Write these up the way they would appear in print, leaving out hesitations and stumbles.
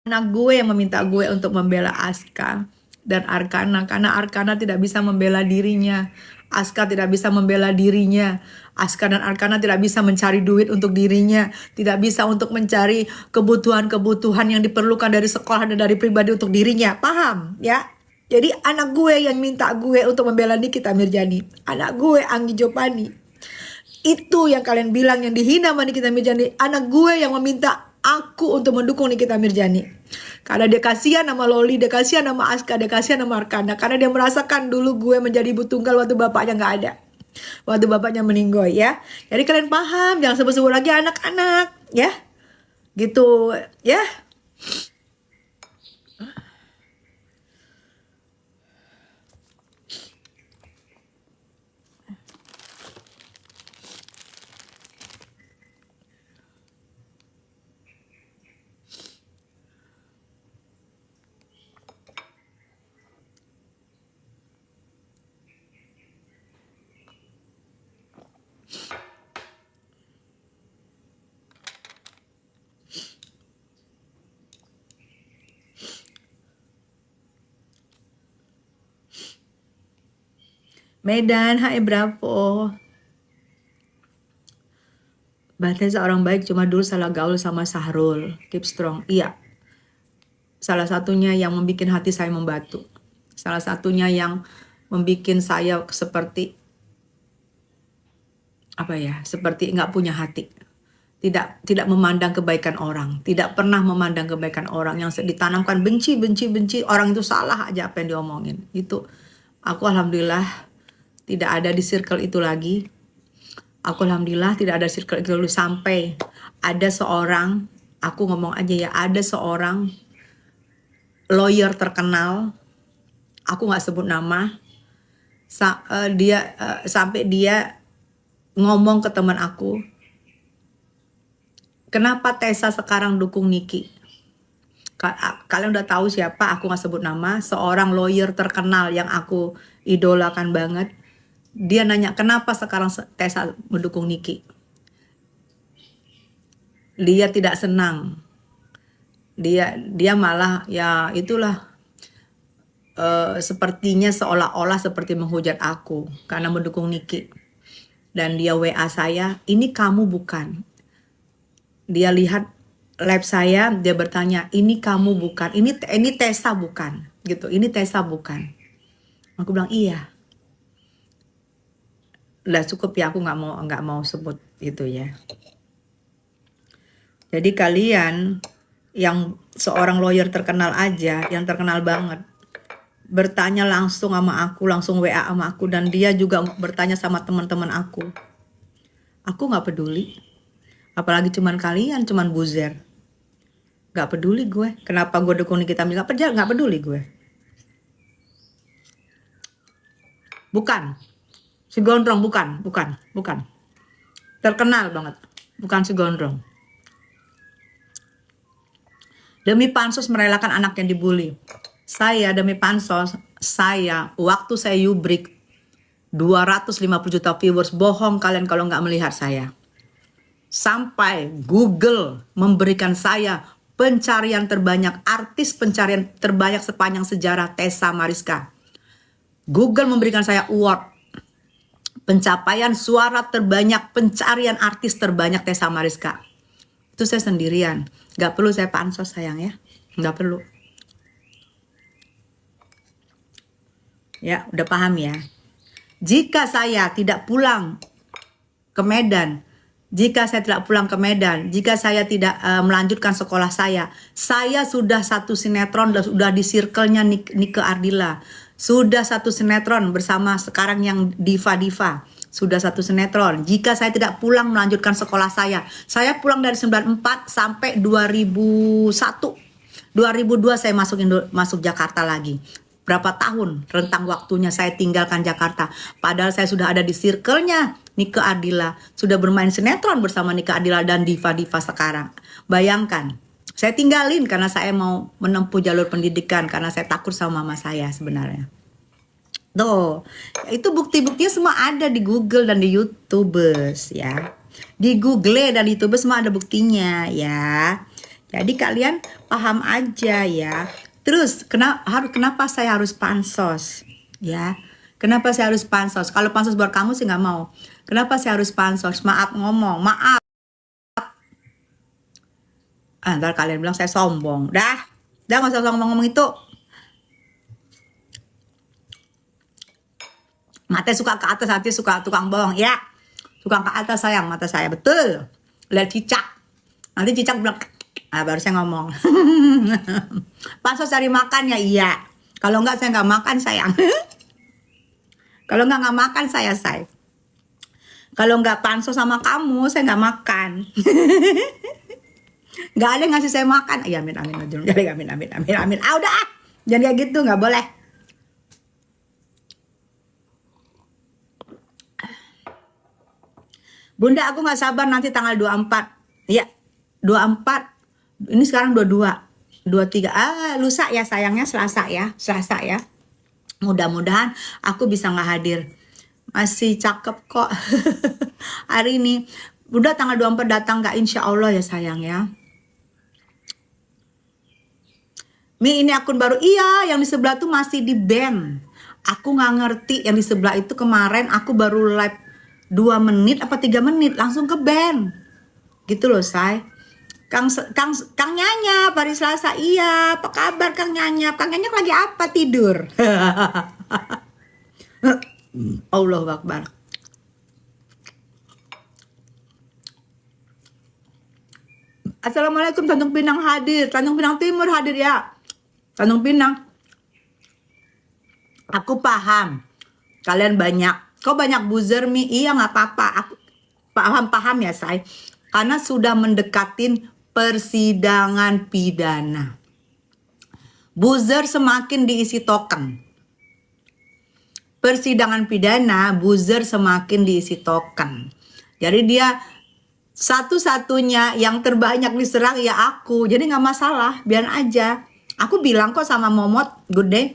Anak gue yang meminta gue untuk membela Aska dan Arkana karena Arkana tidak bisa membela dirinya. Aska tidak bisa membela dirinya. Aska dan Arkana tidak bisa mencari duit untuk dirinya, tidak bisa untuk mencari kebutuhan-kebutuhan yang diperlukan dari sekolah dan dari pribadi untuk dirinya. Paham ya? Jadi anak gue yang minta gue untuk membela Nikita Mirjani. Anak gue Anggi Jopani. Itu yang kalian bilang yang dihina sama Nikita Mirjani. Anak gue yang meminta aku untuk mendukung Nikita Mirjani. Karena dia kasihan sama Loli, dia kasihan sama Aska, dia kasihan sama Arkana. Karena dia merasakan dulu gue menjadi ibu tunggal waktu bapaknya gak ada. Waktu bapaknya meninggoy ya. Jadi kalian paham, jangan sebut-sebut lagi anak-anak ya. Gitu ya. Medan, hai Bravo. Berarti seorang baik cuma dulu salah gaul sama Sahrul. Keep strong. Iya. Salah satunya yang membuat hati saya membatu. Salah satunya yang membuat saya seperti apa ya? Seperti nggak punya hati. Tidak memandang kebaikan orang. Tidak pernah memandang kebaikan orang. Yang ditanamkan benci. Orang itu salah aja apa yang diomongin. Itu aku alhamdulillah tidak ada di circle itu lagi. Aku alhamdulillah tidak ada circle itu dulu sampai ada seorang, aku ngomong aja ya, ada seorang lawyer terkenal, aku nggak sebut nama, sampai dia ngomong ke teman aku, kenapa Tessa sekarang dukung Niki? Kalian udah tahu siapa, aku nggak sebut nama, seorang lawyer terkenal yang aku idolakan banget. Dia nanya kenapa sekarang Tessa mendukung Niki. Dia tidak senang. Dia malah ya itulah sepertinya seolah-olah seperti menghujat aku karena mendukung Niki. Dan dia WA saya, ini kamu bukan. Dia lihat live saya, dia bertanya, ini kamu bukan, ini Tessa bukan, gitu. Ini Tessa bukan. Aku bilang iya. Udah cukup ya, aku nggak mau sebut itu ya. Jadi kalian yang seorang lawyer terkenal aja, yang terkenal banget, bertanya langsung sama aku, langsung WA sama aku, dan dia juga bertanya sama teman-teman aku. Aku nggak peduli. Apalagi cuman kalian, cuman buzzer. Nggak peduli gue. Kenapa gue dukung Nikita Mirjani? Nggak peduli gue. Bukan. Si Gondrong bukan. Terkenal banget. Bukan si Gondrong. Demi pansos merelakan anak yang dibully. Saya demi pansos, waktu saya yubrik 250 juta viewers, bohong kalian kalau nggak melihat saya. Sampai Google memberikan saya pencarian terbanyak, artis pencarian terbanyak sepanjang sejarah Tessa Mariska. Google memberikan saya award pencapaian suara terbanyak, pencarian artis terbanyak Tessa Mariska. Itu saya sendirian. Gak perlu saya pansos sayang ya. Gak perlu. Ya udah paham ya. Jika saya tidak pulang ke Medan, jika saya tidak melanjutkan sekolah saya sudah satu sinetron, sudah di circle-nya Nike Ardila. Sudah satu sinetron bersama sekarang yang diva-diva. Sudah satu sinetron. Jika saya tidak pulang melanjutkan sekolah saya pulang dari 94 sampai 2001. 2002 saya masuk Jakarta lagi. Berapa tahun rentang waktunya saya tinggalkan Jakarta. Padahal saya sudah ada di circle-nya Nike Ardila. Sudah bermain sinetron bersama Nike Ardila dan diva-diva sekarang. Bayangkan. Saya tinggalin karena saya mau menempuh jalur pendidikan. Karena saya takut sama mama saya sebenarnya. Tuh, itu bukti-buktinya semua ada di Google dan di YouTubers ya. Di Google dan di YouTube semua ada buktinya ya. Jadi kalian paham aja ya. Terus kenapa saya harus pansos? Ya, kenapa saya harus pansos? Kalau pansos buat kamu sih nggak mau. Kenapa saya harus pansos? Maaf ngomong, maaf. Ntar kalian bilang saya sombong. Dah nggak usah ngomong-ngomong itu. Mata suka ke atas, hati suka tukang bohong. Ya, tukang ke atas sayang, mata saya betul. Lihat cicak. Nanti cicak bilang, baru saya ngomong. Pansos cari makan ya, iya. Kalau enggak saya nggak makan sayang. Kalau nggak makan saya say. Kalau nggak pansos sama kamu, saya nggak makan. Nggak ada yang ngasih saya makan. Ya amin. Amin. Udah. Jangan kayak gitu, nggak boleh. Bunda, aku nggak sabar nanti tanggal 24. Iya, 24. Ini sekarang 22. 23. Lusa ya sayangnya, Selasa ya. Mudah-mudahan aku bisa nggak hadir. Masih cakep kok. Hari ini. Udah tanggal 24 datang nggak? Insya Allah ya sayang ya. Mi, ini akun baru. Iya, yang di sebelah tuh masih di ban. Aku nggak ngerti yang di sebelah itu. Kemarin aku baru live 2 menit apa 3 menit langsung ke ban. Gitu loh say. Kang Nyanya hari Selasa. Iya, apa kabar Kang Nyanya? Kang Nyanya lagi apa, tidur? Allahu Akbar. Assalamualaikum, Tanjung Pinang hadir. Tanjung Pinang Timur hadir ya. Tanjung Pinang. Aku paham. Kalian banyak. Kok banyak buzzer Mi? Iya nggak apa-apa. Aku paham ya say. Karena sudah mendekatin persidangan pidana. Buzzer semakin diisi token. Persidangan pidana, buzzer semakin diisi token. Jadi dia satu-satunya yang terbanyak diserang ya aku. Jadi nggak masalah, biar aja. Aku bilang kok sama Momot, Good Day,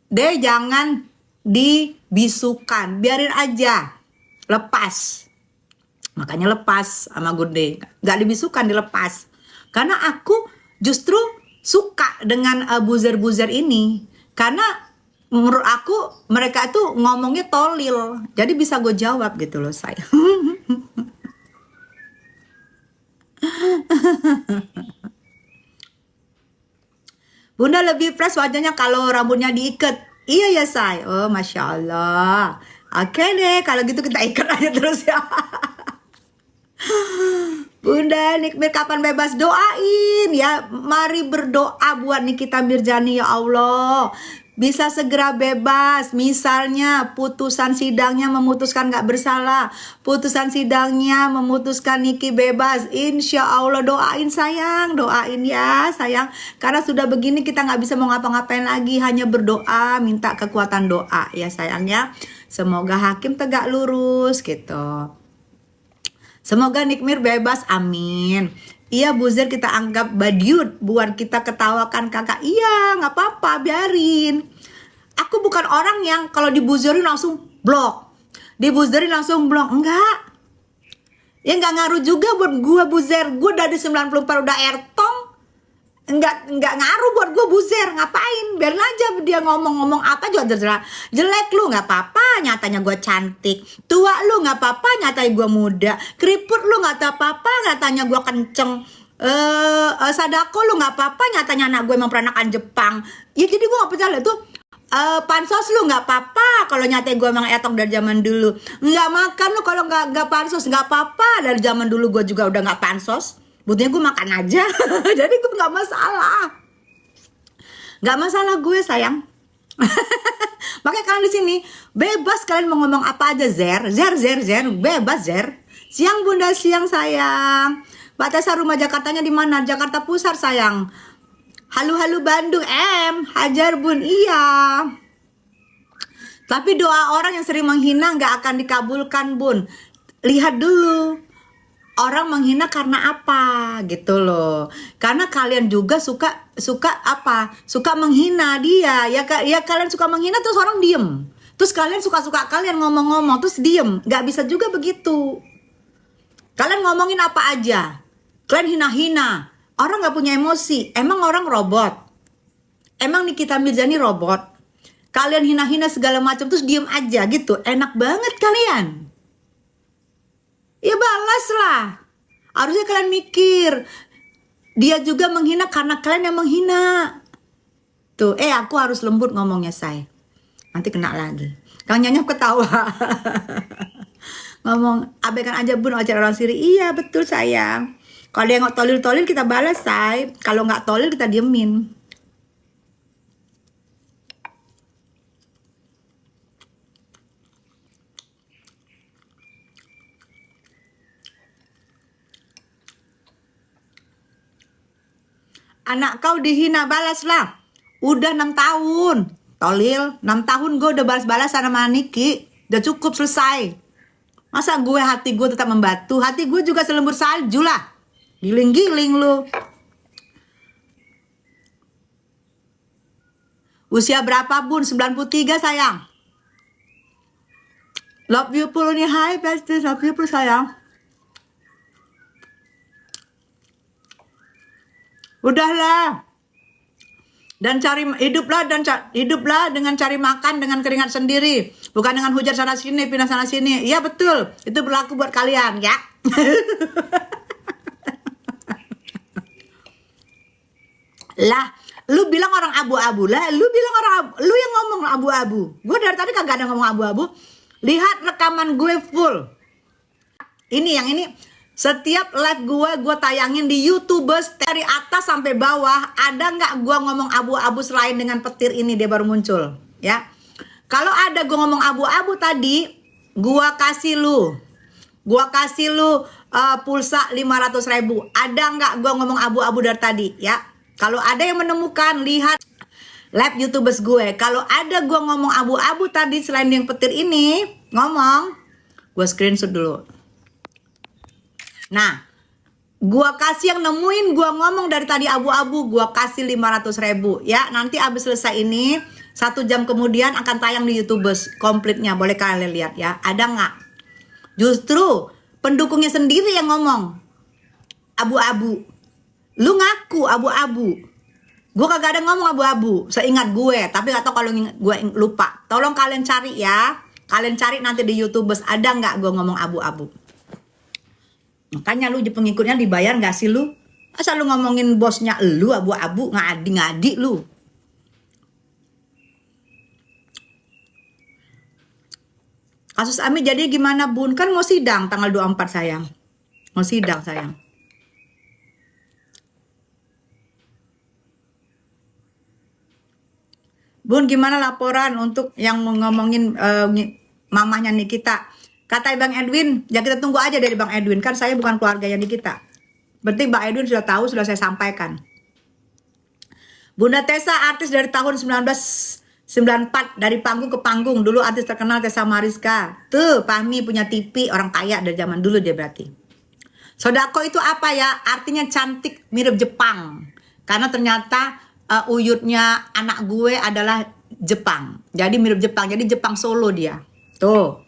deh jangan dibisukan, biarin aja, lepas. Makanya lepas sama Good Day, nggak dibisukan, dilepas. Karena aku justru suka dengan buzzer-buzzer ini, karena menurut aku mereka tuh ngomongnya tolil, jadi bisa gue jawab gitu loh saya. Bunda lebih fresh wajahnya kalau rambutnya diikat. Iya ya say. Oh Masya Allah. Oke deh, kalau gitu kita ikat aja terus ya. Bunda Nikmir kapan bebas? Doain ya. Mari berdoa buat Nikita Mirjani ya Allah. Bisa segera bebas. Misalnya putusan sidangnya memutuskan gak bersalah. Putusan sidangnya memutuskan Niki bebas. Insya Allah doain sayang. Doain ya sayang. Karena sudah begini kita gak bisa mau ngapa-ngapain lagi. Hanya berdoa, minta kekuatan doa ya sayangnya. Semoga hakim tegak lurus gitu. Semoga Nikmir bebas, amin. Iya buzzer kita anggap badiut buat kita ketawakan kakak. Iya gak apa-apa, biarin. Aku bukan orang yang kalau dibuzzerin langsung blok. Dibuzzerin langsung blok, enggak. Ya gak ngaruh juga buat gue buzzer. Gue dari 94 udah ertong. Enggak ngaruh buat gue buzzer. Ngapain, biarin aja dia ngomong-ngomong apa juga terserah. Jelek lu gak apa-apa, nyatanya gue cantik. Tua lu gak apa-apa, nyatanya gue muda. Keriput lu gak apa-apa, nyatanya gue kenceng. Sadako lu gak apa-apa, nyatanya anak gue emang peranakan Jepang. Ya jadi gue gak percaya tuh. Pansos lu gak apa-apa kalau nyatanya gue emang etok dari zaman dulu. Nggak makan lu kalau gak pansos, gak apa-apa. Dari zaman dulu gue juga udah gak pansos. Buktinya gue makan aja. Jadi gue gak masalah. Gak masalah gue sayang. Makanya kalian di sini bebas, kalian mau ngomong apa aja. Zer, bebas zer. Siang bunda, siang sayang. Batasnya rumah Jakartanya di mana? Jakarta Pusat sayang. Halu Bandung hajar bun. Iya. Tapi doa orang yang sering menghina gak akan dikabulkan bun. Lihat dulu orang menghina karena apa gitu loh. Karena kalian juga suka apa? Suka menghina dia. Ya kalian suka menghina terus orang diem. Terus kalian suka kalian ngomong-ngomong terus diem. Gak bisa juga begitu. Kalian ngomongin apa aja. Kalian hina-hina. Orang nggak punya emosi. Emang orang robot? Emang Nikita Mirzani robot? Kalian hina-hina segala macam terus diem aja gitu. Enak banget kalian. Ya balas lah. Harusnya kalian mikir. Dia juga menghina karena kalian yang menghina. Tuh, aku harus lembut ngomongnya, say. Nanti kena lagi. Kang Nyanyap ketawa. Ngomong, abaikan aja bun acara orang siri. Iya, betul sayang. Kalau dia nggak tolil-tolil kita balas, say. Kalau nggak tolil kita diemin. Anak kau dihina, balaslah. Udah 6 tahun. Tolil, 6 tahun gue udah balas-balasan sama Niki. Udah cukup, selesai. Masa hati gue tetap membatu? Hati gue juga selembur salju lah. Giling-giling lu. Usia berapa bun? 93 sayang. Love you full nih, hai besties. Love you full sayang. Udahlah. Dan cari hiduplah dengan cari makan dengan keringat sendiri, bukan dengan hujan sana sini, pindah sana sini. Iya betul, itu berlaku buat kalian ya. Lah, lu bilang orang abu-abu lah, lu yang ngomong abu-abu. Gue dari tadi kagak ada ngomong abu-abu. Lihat rekaman gue full. Yang ini setiap live gue tayangin di YouTubers dari atas sampai bawah. Ada nggak gue ngomong abu-abu selain dengan petir ini dia baru muncul ya. Kalau ada gue ngomong abu-abu tadi, gue kasih lu pulsa 500.000. Ada nggak gue ngomong abu-abu dari tadi ya? Kalau ada yang menemukan, lihat live YouTubers gue. Kalau ada gue ngomong abu-abu tadi selain yang petir ini, ngomong, gue screenshot dulu. Nah, gua kasih yang nemuin gua ngomong dari tadi abu-abu, gua kasih 500.000 ya. Nanti abis selesai ini 1 jam kemudian akan tayang di YouTubers komplitnya, boleh kalian lihat ya. Ada nggak? Justru pendukungnya sendiri yang ngomong abu-abu. Lu ngaku abu-abu. Gua kagak ada ngomong abu-abu, seingat gue. Tapi nggak tahu kalau gue lupa. Tolong kalian cari ya. Kalian cari nanti di YouTubers ada nggak gua ngomong abu-abu. Makanya lu pengikutnya dibayar gak sih lu? Asal lu ngomongin bosnya lu abu-abu, ngadi-ngadi lu. Kasus Ami jadi gimana bun? Kan mau sidang tanggal 24 sayang. Mau sidang sayang. Bun gimana laporan untuk yang ngomongin mamahnya Nikita? Kata Bang Edwin, ya kita tunggu aja dari Bang Edwin. Kan saya bukan keluarganya Nikita. Penting Bang Edwin sudah tahu, sudah saya sampaikan. Bunda Tessa artis dari tahun 1994. Dari panggung ke panggung. Dulu artis terkenal Tessa Mariska. Tuh, Fahmi punya TV, orang kaya dari zaman dulu dia berarti. Sodako itu apa ya? Artinya cantik, mirip Jepang. Karena ternyata uyutnya anak gue adalah Jepang. Jadi mirip Jepang. Jadi Jepang Solo dia. Tuh.